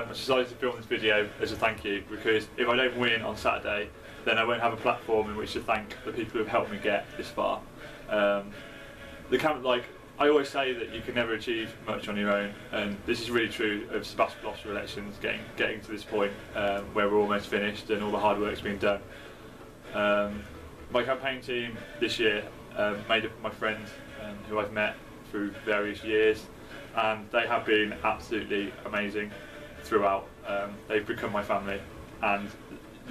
I decided to film this video as a thank you, because if I don't win on Saturday, then I won't have a platform in which to thank the people who have helped me get this far. I always say that you can never achieve much on your own, and this is really true of Sebastian Gloucester elections, getting to this point where we're almost finished and all the hard work's been done. My campaign team this year made up of my friends who I've met through various years, and they have been absolutely amazing throughout. They've become my family, and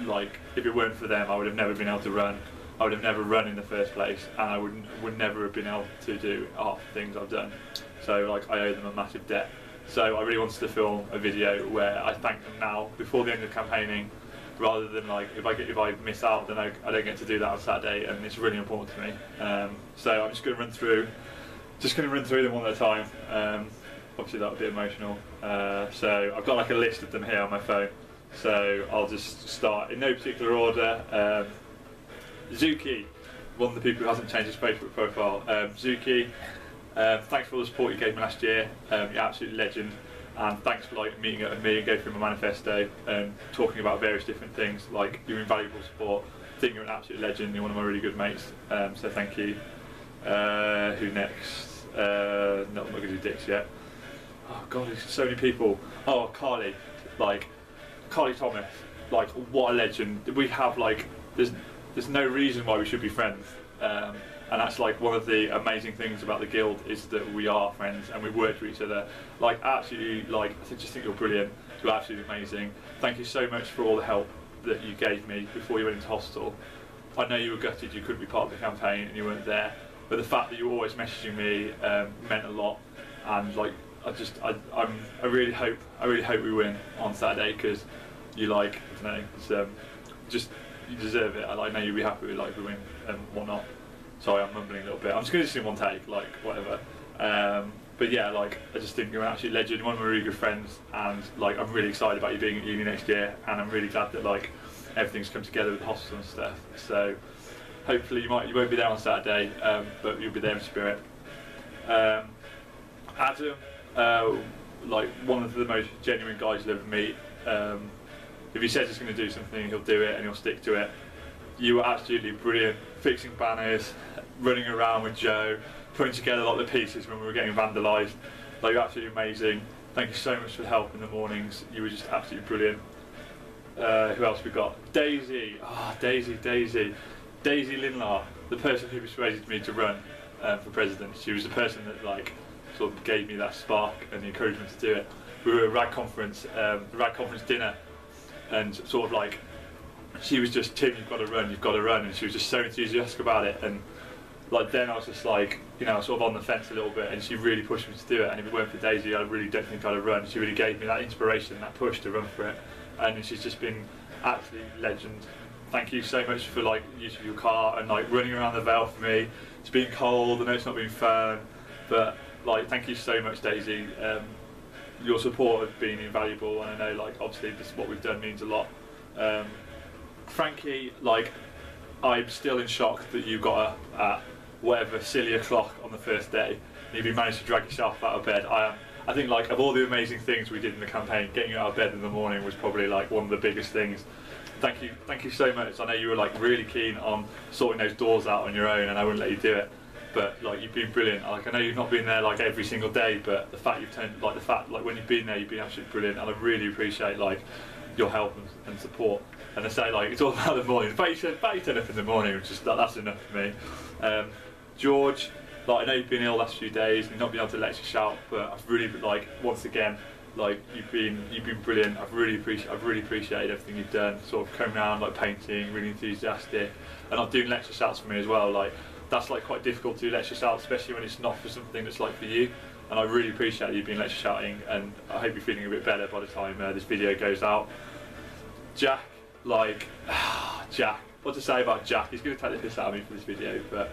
like, if it weren't for them, I would have never been able to run. I would have never run in the first place, and I would never have been able to do half the things I've done. So like, I owe them a massive debt. So I really wanted to film a video where I thank them now, before the end of campaigning, rather than like, if I miss out, then I don't get to do that on Saturday, and it's really important to me. So I'm just going to run through them one at a time. Obviously that would be emotional. So I've got like a list of them here on my phone. So I'll just start in no particular order. Zuki, one of the people who hasn't changed his Facebook profile. Zuki, thanks for all the support you gave me last year. You're an absolute legend, and thanks for like meeting up with me and going through my manifesto and talking about various different things. Like, you're invaluable support. I think you're an absolute legend. You're one of my really good mates. So thank you. Who next? Not going to do dicks yet. Oh God, there's so many people. Oh, Carly Thomas. Like, what a legend. We have like, there's no reason why we should be friends, and that's like one of the amazing things about the guild, is that we are friends and we work with each other. Like, absolutely, like, I just think you're brilliant. You're absolutely amazing. Thank you so much for all the help that you gave me before you went into hospital. I know you were gutted you couldn't be part of the campaign and you weren't there, but the fact that you were always messaging me meant a lot. And like, I really hope we win on Saturday, because you I don't know, it's you deserve it. I know you'll be happy with like we win and whatnot. Sorry, I'm mumbling a little bit. I'm just going to do this in one take, like whatever. But yeah, like, I just think you're an absolute legend. You're one of my really good friends, and like, I'm really excited about you being at uni next year, and I'm really glad that like everything's come together with the hospital and stuff. So hopefully you won't be there on Saturday, but you'll be there in spirit. Adam, like one of the most genuine guys you'll ever meet. If he says he's going to do something, he'll do it and he'll stick to it. You were absolutely brilliant, fixing banners, running around with Joe, putting together like the pieces when we were getting vandalised. Like, you're absolutely amazing. Thank you so much for the help in the mornings. You were just absolutely brilliant. Who else we got? Daisy. Oh, Daisy Linlar, the person who persuaded me to run for president. She was the person that like sort of gave me that spark and the encouragement to do it. We were at a RAD conference dinner, and sort of like, she was just, Tim, you've got to run, and she was just so enthusiastic about it. And like, then I was just like, you know, sort of on the fence a little bit, and she really pushed me to do it. And if it weren't for Daisy, I really don't think I'd have run. She really gave me that inspiration, that push to run for it, and she's just been absolutely legend. Thank you so much for like using your car and like running around the Vale for me. It's been cold, I know it's not been fun, but like, thank you so much, Daisy. Your support has been invaluable, and I know like, obviously this what we've done means a lot. Frankie, like, I'm still in shock that you got up at whatever silly o'clock on the first day and you managed to drag yourself out of bed. I think like, of all the amazing things we did in the campaign, getting you out of bed in the morning was probably like one of the biggest things. Thank you so much. I know you were like really keen on sorting those doors out on your own, and I wouldn't let you do it. But like, you've been brilliant. Like, I know you've not been there like every single day, but the fact when you've been there, you've been absolutely brilliant, and I really appreciate like your help and support. And I say like, it's all about the morning. The fact you turn up in the morning, which is that's enough for me. George, like, I know you've been ill the last few days and you've not been able to lecture shout, but I've really like, once again, like, you've been brilliant. I've really appreciated everything you've done. Sort of coming around, like, painting, really enthusiastic, and not doing lecture shouts for me as well. Like, that's like quite difficult to do lecture shouts, especially when it's not for something that's like for you. And I really appreciate you being lecture shouting, and I hope you're feeling a bit better by the time this video goes out. Jack, like, Jack. What to say about Jack? He's going to take the piss out of me for this video, but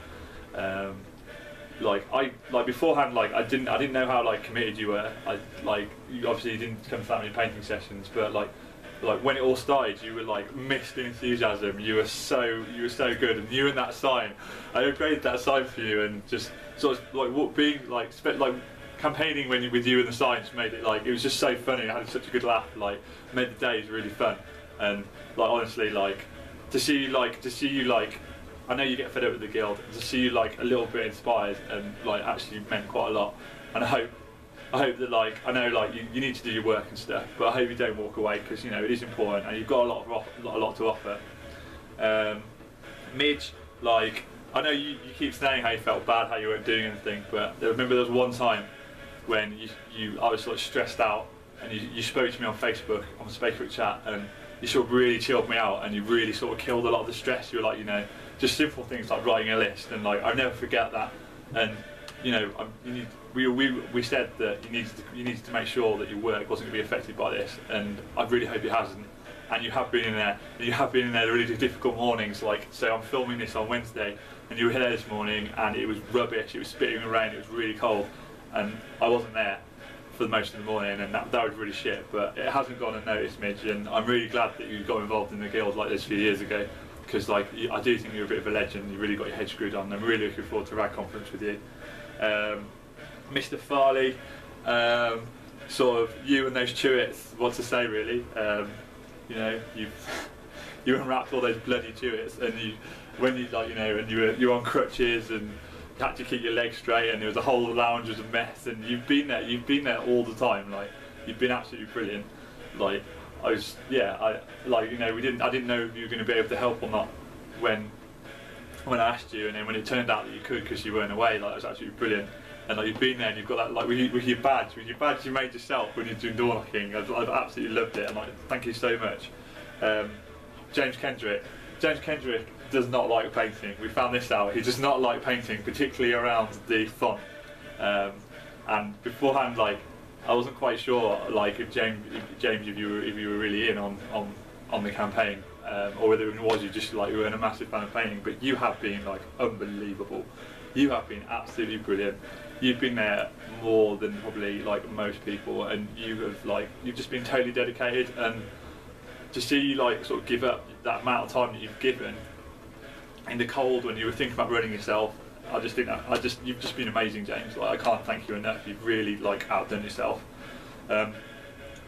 beforehand, like, I didn't know how like committed you were. You obviously didn't come to that many painting sessions, but like when it all started, you were like mist in enthusiasm. You were so good, and you and that sign, I upgraded that sign for you, and just sort of like being like campaigning with you and the science made it like, it was just so funny. I had such a good laugh, like made the days really fun. And like honestly, like to see you like I know you get fed up with the guild, to see you like a little bit inspired and like actually meant quite a lot. And I hope that like, I know like you need to do your work and stuff, but I hope you don't walk away, because you know it is important and you've got a lot to offer. Midge, like I know you keep saying how you felt bad, how you weren't doing anything, but I remember there was one time when I was sort of stressed out, and you spoke to me on Facebook chat, and you sort of really chilled me out, and you really sort of killed a lot of the stress. You were like, you know, just simple things like writing a list, and like I'll never forget that. And you know, we said that you needed to make sure that your work wasn't going to be affected by this, and I really hope it hasn't. And you have been in there. You have been in there the really difficult mornings. Like, so I'm filming this on Wednesday, and you were here this morning, and it was rubbish. It was spitting rain. It was really cold, and I wasn't there for most of the morning, and that was really shit. But it hasn't gone unnoticed, Midge, and I'm really glad that you got involved in the guild like this a few years ago, because like I do think you're a bit of a legend. You really got your head screwed on. I'm really looking forward to Rad Conference with you. Mr. Farley, sort of you and those Chewits, what to say really. You know, you unwrapped all those bloody Chewits, and when you like, you know, and you were on crutches, and you had to keep your legs straight, and there was a whole lounge was a mess, and you've been there all the time. Like, you've been absolutely brilliant. Like, I like, you know, I didn't know if you were going to be able to help or not when I asked you, and then when it turned out that you could because you weren't away, like, it was absolutely brilliant. And like, you've been there, and you've got that, like, with your badge you made yourself when you're doing door knocking. I've absolutely loved it, and like, thank you so much. James Kendrick does not like painting. We found this out. He does not like painting, particularly around the font. And beforehand, like, I wasn't quite sure, like, if you were really in on the campaign, or whether it was you just like you weren't a massive fan of painting. But you have been like unbelievable. You have been absolutely brilliant. You've been there more than probably like most people, and you've just been totally dedicated. And to see you like sort of give up that amount of time that you've given in the cold when you were thinking about running yourself, I just think that you've just been amazing, James. Like, I can't thank you enough. You've really like outdone yourself.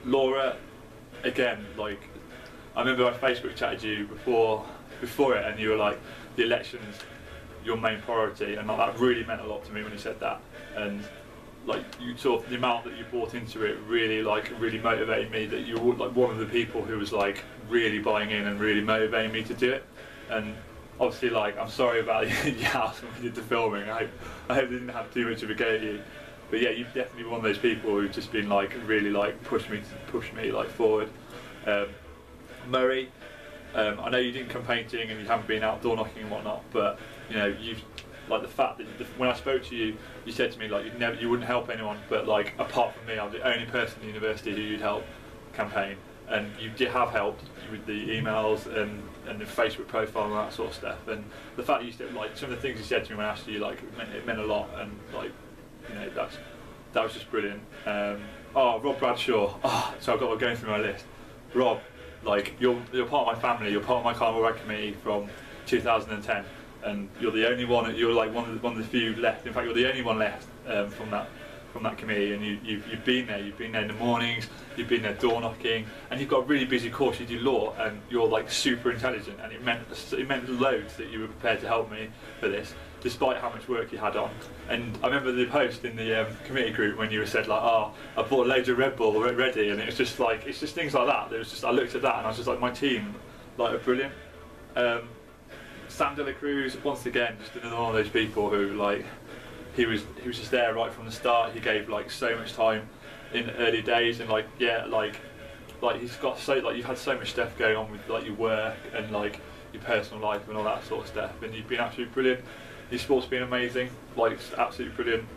Laura, again, like, I remember I Facebook chatted you before it, and you were like, the election's your main priority, and like, that really meant a lot to me when you said that. And like, you sort of, the amount that you brought into it really motivated me, that you were like one of the people who was like really buying in and really motivating me to do it. And obviously, like, I'm sorry about your house when we did the filming. I hope they didn't have too much of a go at you. But yeah, you've definitely been one of those people who've just been like really like push me like forward. Murray, I know you didn't come painting and you haven't been outdoor knocking and whatnot, but you know, you've like the fact that when I spoke to you, you said to me like you wouldn't help anyone, but like apart from me, I'm the only person in the university who you'd help campaign, and you did have helped with the emails and the Facebook profile and that sort of stuff. And the fact that you said like some of the things you said to me when I asked you, like it meant a lot, and like, you know, that was just brilliant. Oh, Rob Bradshaw. Oh, so I've got going through my list. Rob, like you're part of my family. You're part of my Carnival Rag committee from 2010, and you're the only one. You're like one of the few left. In fact, you're the only one left from that committee. And you've been there. You've been there in the mornings. You've been there door knocking, and you've got a really busy course. You do law, and you're like super intelligent. And it meant loads that you were prepared to help me for this, despite how much work you had on. And I remember the post in the committee group when you said like, oh, I bought loads of Red Bull ready, and it was just like, it's just things like that. There was just, I looked at that and I was just like, my team, like, are brilliant. Sam De La Cruz, once again, just another one of those people who like, he was just there right from the start. He gave like so much time in the early days, and like, yeah, like he's got so, like, you've had so much stuff going on with like your work and like your personal life and all that sort of stuff, and you've been absolutely brilliant. Your sport's been amazing, like, it's absolutely brilliant.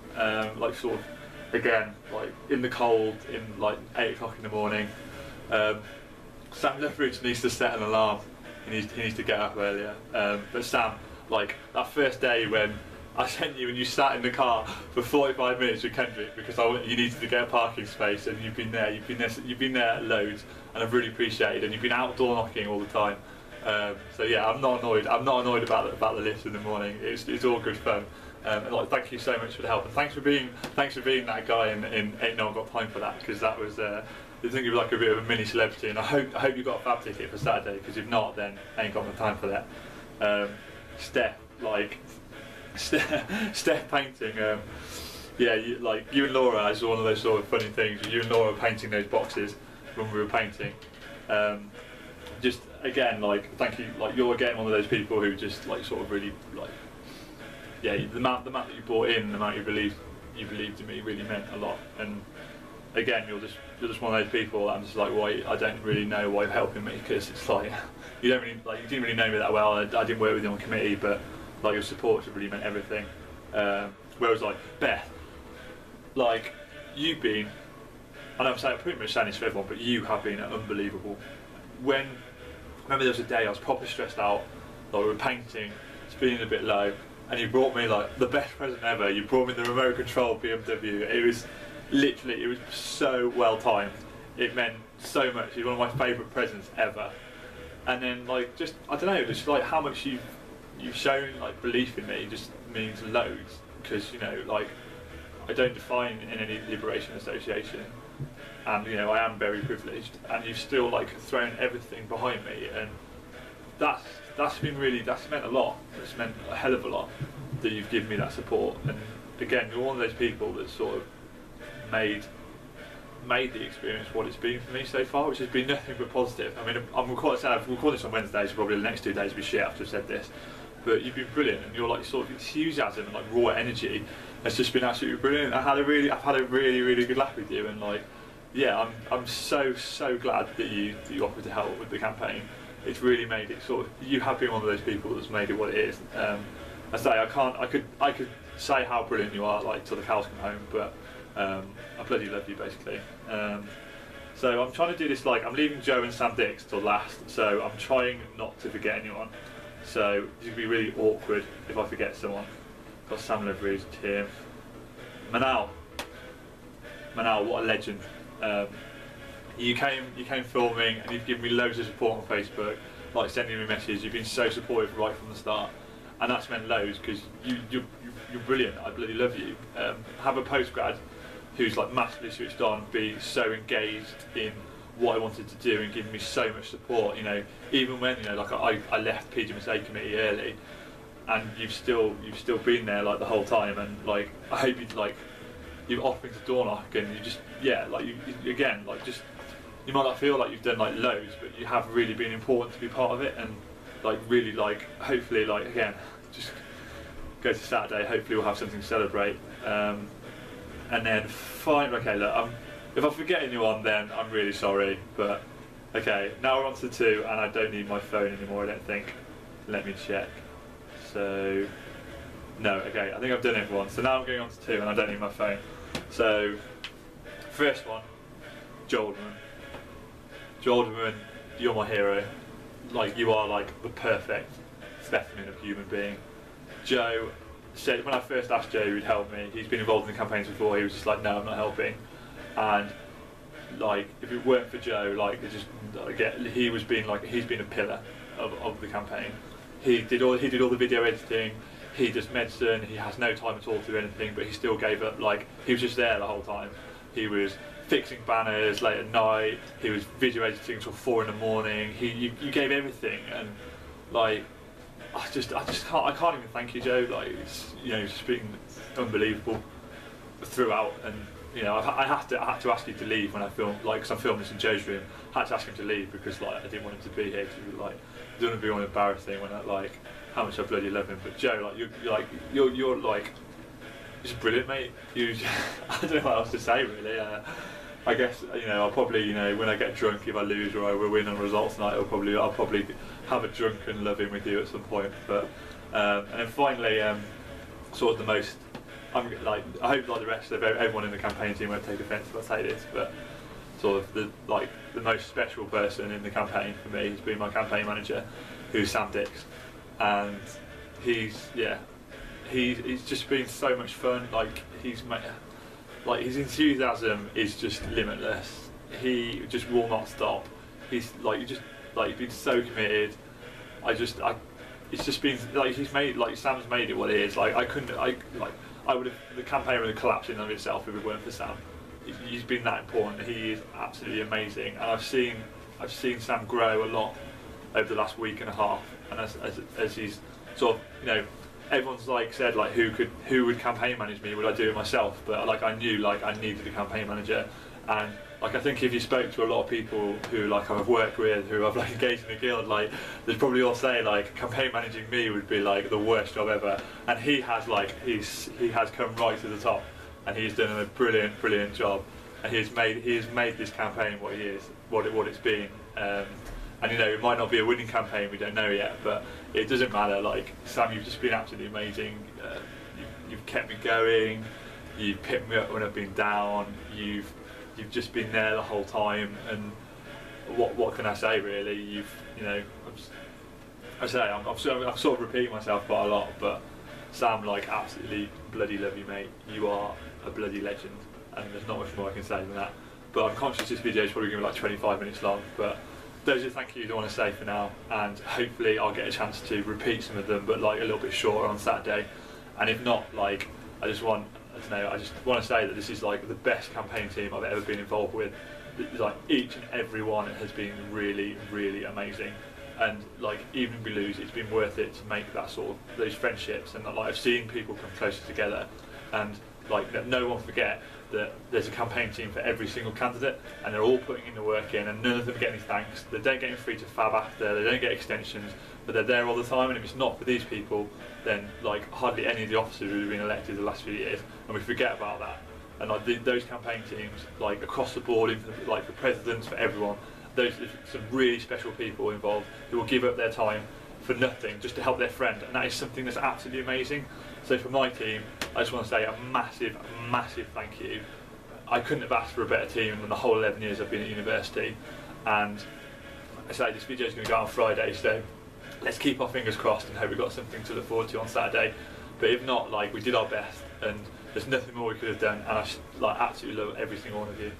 Like, sort of, again, like in the cold, in like 8 o'clock in the morning. Sam Leveridge needs to set an alarm. He needs to get up earlier. But Sam, like that first day when I sent you and you sat in the car for 45 minutes with Kendrick because you needed to get a parking space, and you've been there loads, and I've really appreciated. And you've been outdoor knocking all the time, So yeah, I'm not annoyed. I'm not annoyed about the list in the morning. It's all good fun. And like, thank you so much for the help, and thanks for being that guy in Ain't No One Got Time for that, because that was I think you were like a bit of a mini celebrity, and I hope you got a fab ticket for Saturday, because if not, then I ain't got the time for that. Steph painting. Yeah, you and Laura, it's one of those sort of funny things. You and Laura were painting those boxes when we were painting. Just again, like, thank you. Like, you're again one of those people who just like sort of really like. Yeah, the amount that you brought in, the amount you believed in me really meant a lot. And again, you're just one of those people that I'm just like, why I don't really know why you're helping me, because it's like you didn't really know me that well. I didn't work with you on committee, but like your support really meant everything. Whereas like Beth, like you've been, and I'm saying pretty much saying this for everyone, but you have been unbelievable. Remember there was a day I was proper stressed out, like we were painting, it's feeling a bit low. And you brought me like the best present ever. You brought me the remote control BMW. It was literally, it was so well timed. It meant so much. It was one of my favourite presents ever. And then like just, I don't know, just like how much you've shown like belief in me just means loads. Because, you know, like I don't define in any liberation association, and you know I am very privileged. And you've still like thrown everything behind me, and that's meant a lot. It's meant a hell of a lot that you've given me that support. And again, you're one of those people that sort of made the experience what it's been for me so far, which has been nothing but positive. I mean, I've recorded this on Wednesday, so probably the next 2 days will be shit after I've said this. But you've been brilliant, and your like sort of enthusiasm and like raw energy has just been absolutely brilliant. I've had a really good laugh with you, and like, yeah, I'm so glad that you offered to help with the campaign. It's really made it sort of, you have been one of those people that's made it what it is. I say I could say how brilliant you are like till the cows come home, but I bloody love you basically. So I'm trying to do this, like I'm leaving Joe and Sam Dix till last, so I'm trying not to forget anyone. So it's going to be really awkward if I forget someone. Got Sam Liveries, Tim, Manal, what a legend. You came filming, and you've given me loads of support on Facebook, like sending me messages. You've been so supportive right from the start, and that's meant loads, because you're brilliant. I bloody love you. Have a postgrad who's like massively switched on, be so engaged in what I wanted to do, and giving me so much support. You know, even when, you know, like I left PGMSA committee early, and you've still been there like the whole time. And like I hope you've offered to door knock, and you just, yeah, like you again, like just, you might not feel like you've done like loads, but you have really been important to be part of it. And like really, like hopefully, like again, just go to Saturday, hopefully we'll have something to celebrate. And then fine, okay, look, if I forget anyone, then I'm really sorry, but okay, now we're on to 2, and I don't need my phone anymore, I don't think. Let me check. So no, okay, I think I've done everyone. So now I'm going on to 2, and I don't need my phone. So first one, Joel Alderman, you're my hero. Like, you are like the perfect specimen of human being. Joe said, when I first asked Joe who'd help me, he's been involved in campaigns before, he was just like, no, I'm not helping. And like, if it weren't for Joe, like, it just, again, he's been a pillar of the campaign. He did all the video editing, he does medicine, he has no time at all to do anything, but he still gave up. Like, he was just there the whole time. He was fixing banners late at night, he was video editing till 4 in the morning. You gave everything, and like, I can't even thank you, Joe. Like, it's, you know, it's just been unbelievable throughout. And you know, I had to ask you to leave when I filmed, like, because I'm filming this in Joe's room. I had to ask him to leave because like I didn't want him to be here, because like I don't want to be all embarrassing when I, like, how much I bloody love him. But Joe, like, you're like just brilliant, mate. I don't know what else to say really. I guess, you know, I'll probably, you know, when I get drunk, if I lose or I will win on results night, I'll probably have a drunken loving with you at some point. But and then finally, sort of the most, I hope like the rest of everyone in the campaign team won't take offence if I say this, but sort of the most special person in the campaign for me has been my campaign manager, who's Sam Dix, and he's just been so much fun. Like, his enthusiasm is just limitless. He just will not stop. He's like, you've been so committed. it's just been like Sam's made it what it is. Like I would have, the campaign would have collapsed in and of itself if it weren't for Sam. He's been that important. He is absolutely amazing, and I've seen Sam grow a lot over the last week and a half. And as he's sort of, you know, everyone's like said like who would campaign manage me? Would I do it myself? But like I knew like I needed a campaign manager, and like I think if you spoke to a lot of people who like I've worked with, who I've like engaged in the guild, like they'd probably all say like campaign managing me would be like the worst job ever. And he has come right to the top, and he's done a brilliant job, and he has made this campaign what he is, what it's been. And you know, it might not be a winning campaign, we don't know yet, but it doesn't matter. Like Sam, you've just been absolutely amazing. You've kept me going. You've picked me up when I've been down. You've just been there the whole time. And what can I say really? You know, I'm sort of repeating myself quite a lot, but Sam, like, absolutely bloody love you, mate. You are a bloody legend, and there's not much more I can say than that. But I'm conscious this video is probably going to be like 25 minutes long, but those are the thank yous I want to say for now, and hopefully I'll get a chance to repeat some of them, but like a little bit shorter on Saturday. And if not, like I just want to say that this is like the best campaign team I've ever been involved with. Like each and every one has been really amazing, and like even if we lose, it's been worth it to make that sort of those friendships. And like I've seen people come closer together, and like no one forget that there's a campaign team for every single candidate, and they're all putting in the work in, and none of them get any thanks. They don't get free to fab after, they don't get extensions, but they're there all the time. And if it's not for these people, then like hardly any of the officers who have been elected the last few years, and we forget about that. And like those campaign teams, like across the board, like for presidents, for everyone, there's some really special people involved who will give up their time for nothing just to help their friend, and that is something that's absolutely amazing. So for my team, I just want to say a massive thank you. I couldn't have asked for a better team than the whole 11 years I've been at university. And I say this video is going to go out on Friday, so let's keep our fingers crossed and hope we've got something to look forward to on Saturday. But if not, like we did our best, and there's nothing more we could have done, and I absolutely love every single one of you.